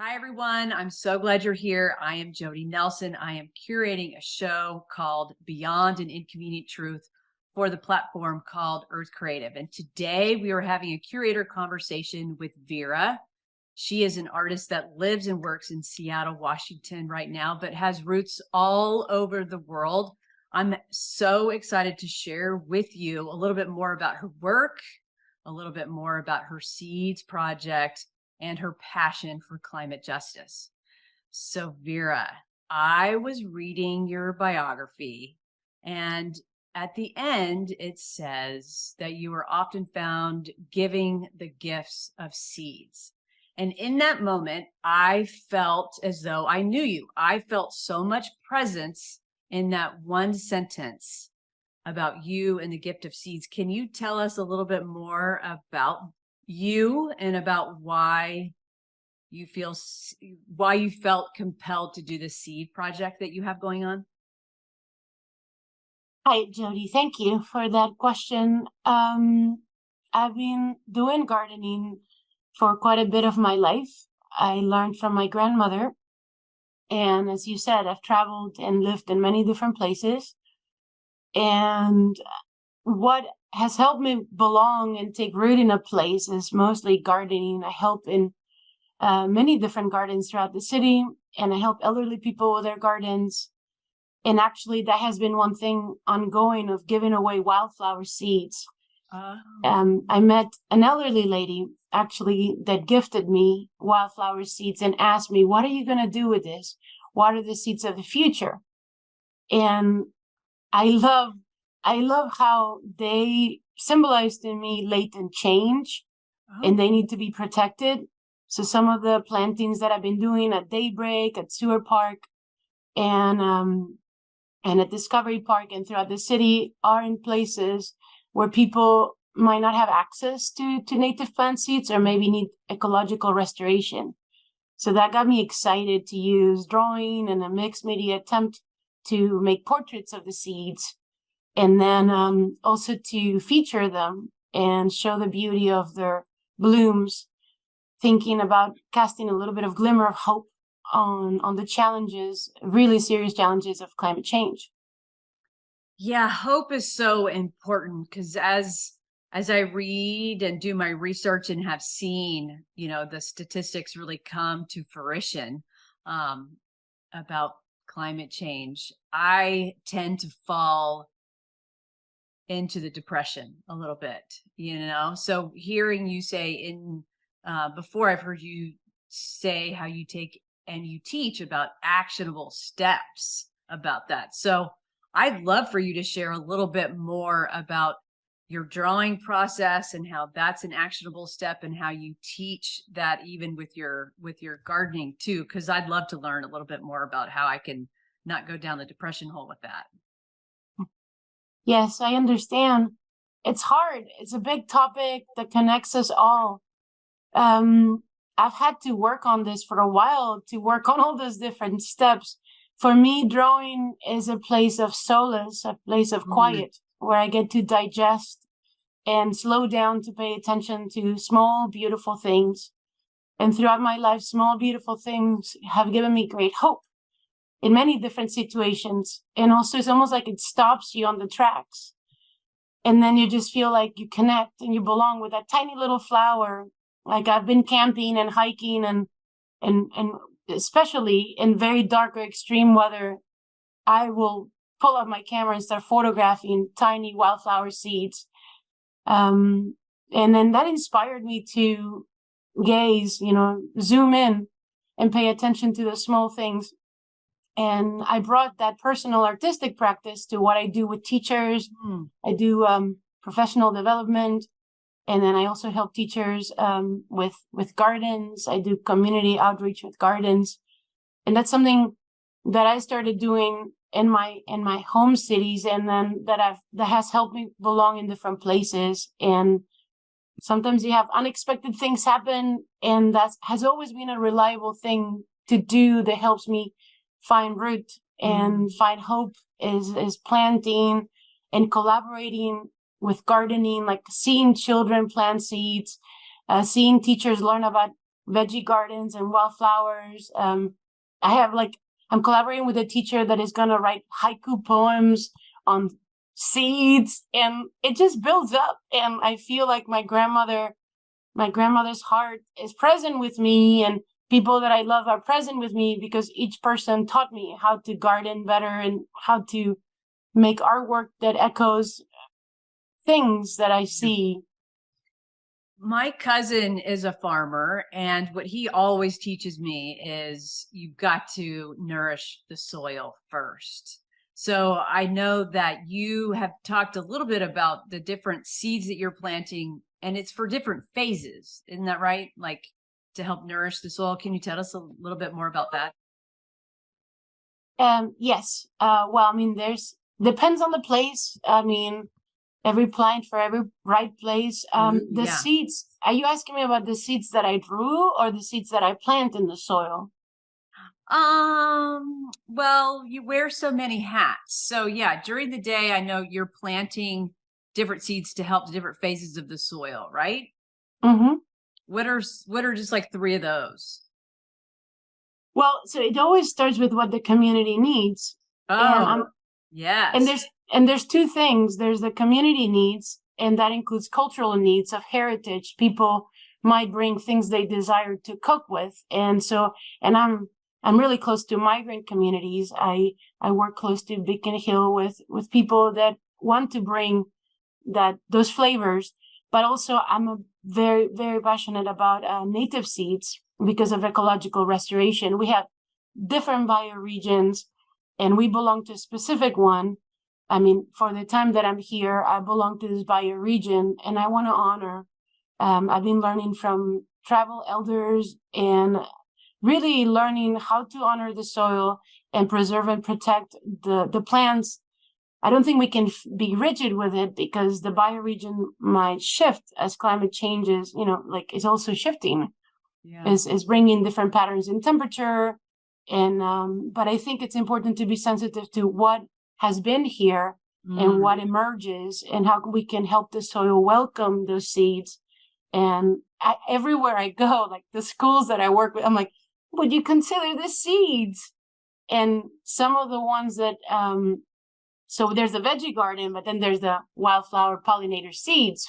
Hi, everyone. I'm so glad you're here. I am Jodie Nelson. I am curating a show called Beyond an Inconvenient Truth for the platform called Earth Creative. And today we are having a curator conversation with Vera. She is an artist that lives and works in Seattle, Washington right now, but has roots all over the world. I'm so excited to share with you a little bit more about her work, a little bit more about her Seeds project, and her passion for climate justice. So, Vera, I was reading your biography, and at the end, it says that you are often found giving the gifts of seeds. And in that moment, I felt as though I knew you. I felt so much presence in that one sentence about you and the gift of seeds. Can you tell us a little bit more about you and about why you felt compelled to do the seed project that you have going on? Hi, Jodie. Thank you for that question. I've been doing gardening for quite a bit of my life. I learned from my grandmother. And as you said, I've traveled and lived in many different places. And what has helped me belong and take root in a place is mostly gardening. I help in many different gardens throughout the city, and I help elderly people with their gardens. And actually, that has been one thing ongoing of giving away wildflower seeds. Oh. I met an elderly lady actually that gifted me wildflower seeds and asked me, "What are you going to do with this? What are the seeds of the future?" And I love, I love how they symbolized in me latent change, and they need to be protected. So some of the plantings that I've been doing at Daybreak, at Sewer Park, and at Discovery Park and throughout the city are in places where people might not have access to native plant seeds or maybe need ecological restoration. So that got me excited to use drawing and a mixed media attempt to make portraits of the seeds, and then also to feature them and show the beauty of their blooms, thinking about casting a little bit of glimmer of hope on the challenges, really serious challenges of climate change. Yeah, hope is so important because as I read and do my research and have seen, the statistics really come to fruition um, about climate change, I tend to fall into the depression a little bit. So hearing you say before, I've heard you say how you take and you teach about actionable steps about that. So I'd love for you to share a little bit more about your drawing process and how that's an actionable step and how you teach that even with your gardening too, because I'd love to learn a little bit more about how I can not go down the depression hole with that. Yes, I understand. It's hard. It's a big topic that connects us all. Um, I've had to work on this for a while, to work on all those different steps. For me, drawing is a place of solace, a place of quiet, where I get to digest and slow down to pay attention to small, beautiful things. And throughout my life, small, beautiful things have given me great hope in many different situations. And also, it's almost like it stops you on the tracks. And then you just feel like you connect and you belong with that tiny little flower. Like I've been camping and hiking and especially in very dark or extreme weather, I will pull out my camera and start photographing tiny wildflower seeds. And then that inspired me to gaze, zoom in and pay attention to the small things. And I brought that personal artistic practice to what I do with teachers. I do professional development. And then I also help teachers with gardens. I do community outreach with gardens. And that's something that I started doing in my home cities, and then that has helped me belong in different places. And sometimes you have unexpected things happen, and that has always been a reliable thing to do that helps me find root and find hope is planting and collaborating with gardening, like seeing children plant seeds, seeing teachers learn about veggie gardens and wildflowers. I'm collaborating with a teacher that is going to write haiku poems on seeds, and it just builds up. And I feel like my grandmother's heart is present with me, and people that I love are present with me because each person taught me how to garden better and how to make artwork that echoes things that I see. My cousin is a farmer, and what he always teaches me is you've got to nourish the soil first. So I know that you have talked a little bit about the different seeds that you're planting, and it's for different phases. Isn't that right? Like to help nourish the soil. Can you tell us a little bit more about that? Yes. Well, I mean, depends on the place. I mean, every plant for every right place. The Yeah. seeds, are you asking me about the seeds that I drew or the seeds that I plant in the soil? Well, you wear so many hats. So yeah, during the day, I know you're planting different seeds to help the different phases of the soil, right? Mm-hmm. What are just like three of those? Well, so it always starts with what the community needs. And Oh, and yes. there's two things. There's the community needs, and that includes cultural needs of heritage. People might bring things they desire to cook with. And I'm really close to migrant communities. I work close to Beacon Hill with people that want to bring those flavors, but also I'm very, very passionate about native seeds because of ecological restoration. We have different bioregions, and we belong to a specific one. I mean, for the time that I'm here, I belong to this bioregion, and I want to honor. I've been learning from tribal elders and really learning how to honor the soil and preserve and protect the plants. I don't think we can be rigid with it because the bioregion might shift as climate changes. Like it's also shifting, Yeah. is bringing different patterns in temperature, and but I think it's important to be sensitive to what has been here and Mm. what emerges and how we can help the soil welcome those seeds. And everywhere I go, like the schools that I work with, I'm like, would you consider this seeds? And some of the ones that so there's the veggie garden, but then there's the wildflower pollinator seeds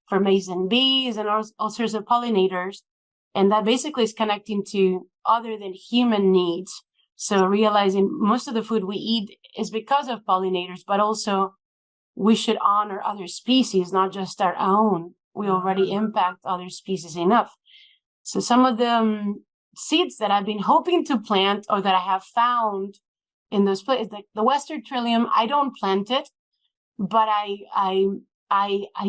for mason bees and all sorts of pollinators. And that basically is connecting to other than human needs. So realizing most of the food we eat is because of pollinators, but also we should honor other species, not just our own. We already impact other species enough. So some of the seeds that I've been hoping to plant or that I have found in those places, like the Western Trillium, I don't plant it, but I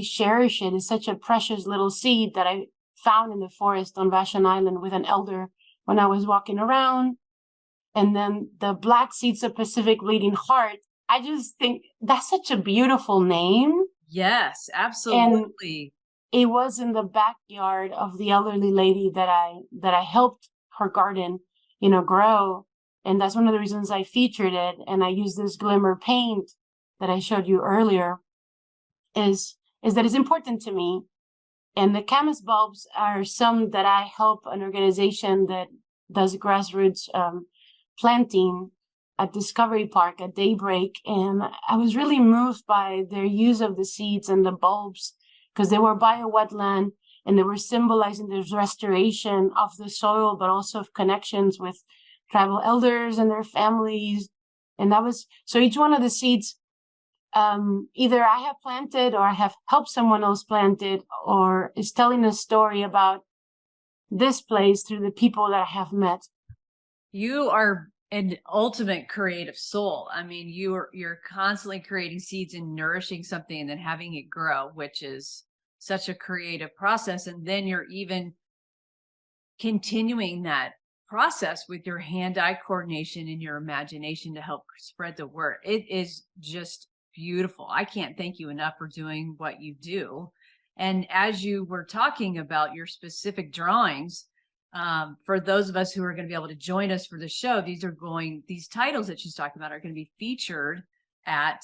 cherish it. It's such a precious little seed that I found in the forest on Vashon Island with an elder when I was walking around. And then the black seeds of Pacific Bleeding Heart. I just think that's such a beautiful name. Yes, And absolutely. it was in the backyard of the elderly lady that I helped her garden, grow. And that's one of the reasons I featured it. And I used this glimmer paint that I showed you earlier is that it's important to me. And the camas bulbs are some that I help an organization that does grassroots planting at Discovery Park at daybreak. And I was really moved by their use of the seeds and the bulbs because they were bio-wetland and they were symbolizing this restoration of the soil, but also of connections with tribal elders and their families. And that was, so each one of the seeds, either I have planted or I have helped someone else plant it, or is telling a story about this place through the people that I have met. You are an ultimate creative soul. I mean, you're constantly creating seeds and nourishing something and then having it grow, which is such a creative process. And then you're even continuing that process with your hand-eye coordination and your imagination to help spread the word. It is just beautiful. I can't thank you enough for doing what you do. And as you were talking about your specific drawings, for those of us who are going to be able to join us for the show, these titles that she's talking about are going to be featured at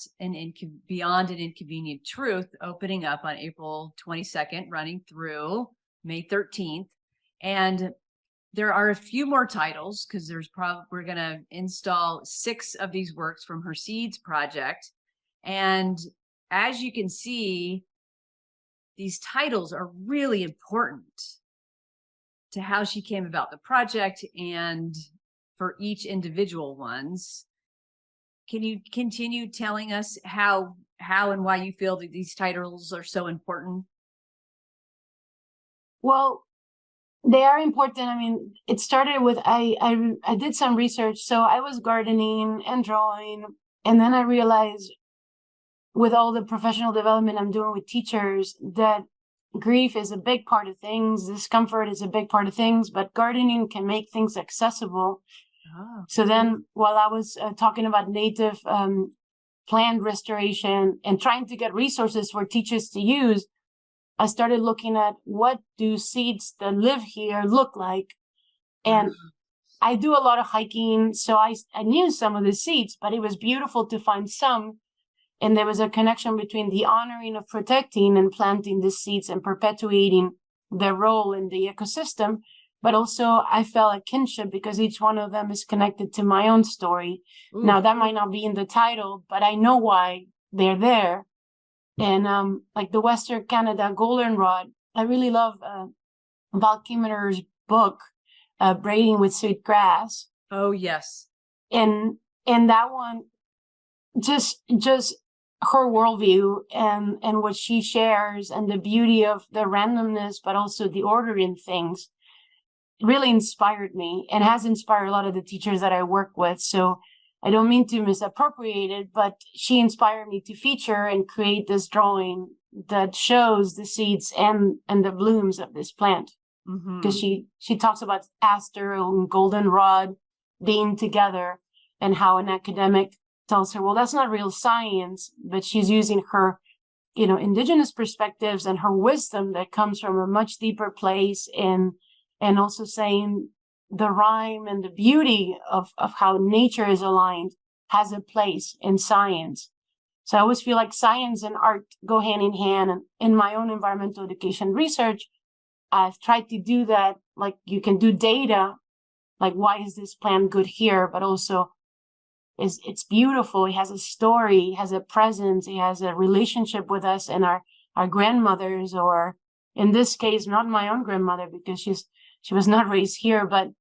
Beyond an Inconvenient Truth, opening up on April 22nd, running through May 13th. And there are a few more titles because we're going to install 6 of these works from her Seeds project. And as you can see, these titles are really important to how she came about the project and for each individual ones. Can you continue telling us how and why you feel that these titles are so important? Well, they are important. I mean, it started with I did some research. So I was gardening and drawing, and then I realized with all the professional development I'm doing with teachers that grief is a big part of things, discomfort is a big part of things, but gardening can make things accessible. Oh. So then while I was talking about native plant restoration and trying to get resources for teachers to use, I started looking at what do seeds that live here look like. And I do a lot of hiking, so I knew some of the seeds, but it was beautiful to find some. And there was a connection between the honoring of protecting and planting the seeds and perpetuating their role in the ecosystem. But also I felt a kinship because each one of them is connected to my own story. Ooh. Now that might not be in the title, but I know why they're there. And like the Western Canada goldenrod, I really love Val Kilmer's book, Braiding with Sweet Grass. Oh, yes. And that one, just her worldview and what she shares and the beauty of the randomness, but also the order in things really inspired me and has inspired a lot of the teachers that I work with. So I don't mean to misappropriate it, but she inspired me to feature and create this drawing that shows the seeds and the blooms of this plant. Because she talks about aster and goldenrod being together and how an academic tells her, well, that's not real science, but she's using her, indigenous perspectives and her wisdom that comes from a much deeper place, and also saying the rhyme and the beauty of how nature is aligned has a place in science. So I always feel like science and art go hand in hand. And in my own environmental education research, I've tried to do that. Like you can do data, like why is this plant good here, but also it's beautiful. It has a story, it has a presence, it has a relationship with us and our grandmothers, or in this case, not my own grandmother because she was not raised here, but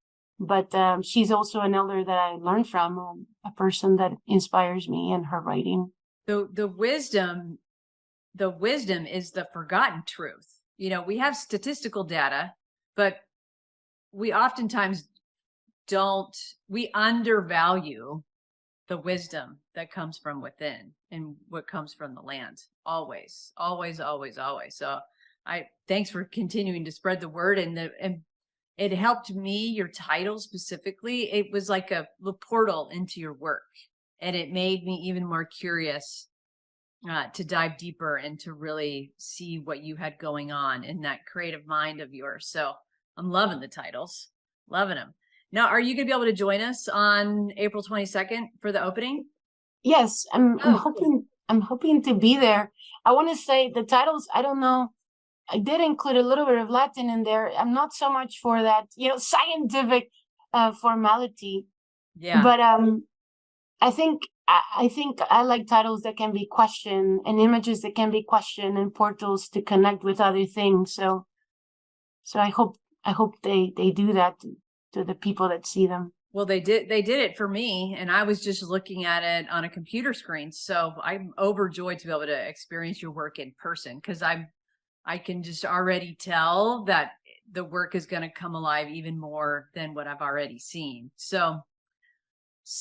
she's also an elder that I learned from, a person that inspires me in her writing. The wisdom is the forgotten truth. We have statistical data, but we oftentimes we undervalue the wisdom that comes from within and what comes from the land. Always, always, always, always. So thanks for continuing to spread the word, and it helped me, your title specifically. It was like a portal into your work, and it made me even more curious to dive deeper and to really see what you had going on in that creative mind of yours. So I'm loving the titles, loving them. Now, are you going to be able to join us on April 22nd for the opening? Yes, I'm hoping to be there. I want to say the titles, I don't know. I did include a little bit of Latin in there. I'm not so much for that, scientific formality. Yeah. But I think I like titles that can be questioned and images that can be questioned and portals to connect with other things. So I hope they do that to the people that see them. Well, they did it for me, and I was just looking at it on a computer screen. So I'm overjoyed to be able to experience your work in person, because I can just already tell that the work is going to come alive even more than what I've already seen. So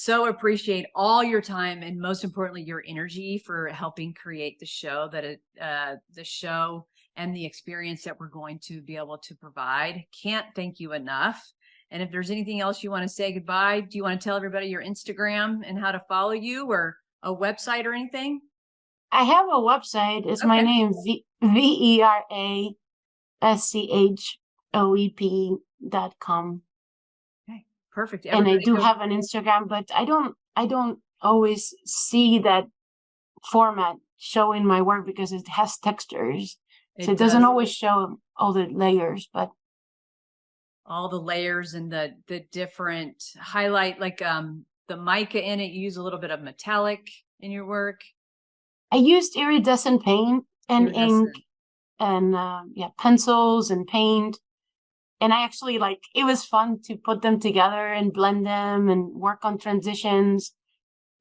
appreciate all your time, and most importantly, your energy for helping create the show the show and the experience that we're going to be able to provide. Can't thank you enough. And if there's anything else you want to say goodbye, do you want to tell everybody your Instagram and how to follow you, or a website or anything? I have a website. It's my name, VeraSchoep.com. Okay, perfect. And I do have an Instagram, but I don't always see that format showing my work because it has textures. So it doesn't always show all the layers, but all the layers and the different highlight, like the mica in it. You use a little bit of metallic in your work. I used iridescent paint and ink Iridescent. and yeah, pencils and paint. And I actually it was fun to put them together and blend them and work on transitions.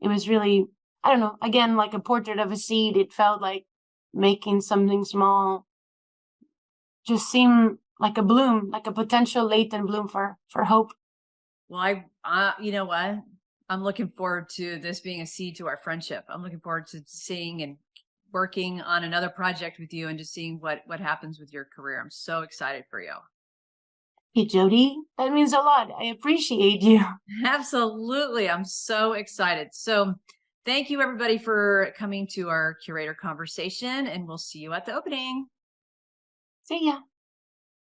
It was really, I don't know, again, like a portrait of a seed. It felt like making something small just seemed like a bloom, like a potential latent bloom for hope. Well, you know what? I'm looking forward to this being a seed to our friendship. I'm looking forward to seeing and working on another project with you and just seeing what happens with your career. I'm so excited for you. Hey, Jodie, that means a lot. I appreciate you. Absolutely. I'm so excited. So thank you everybody for coming to our curator conversation, and we'll see you at the opening. See ya.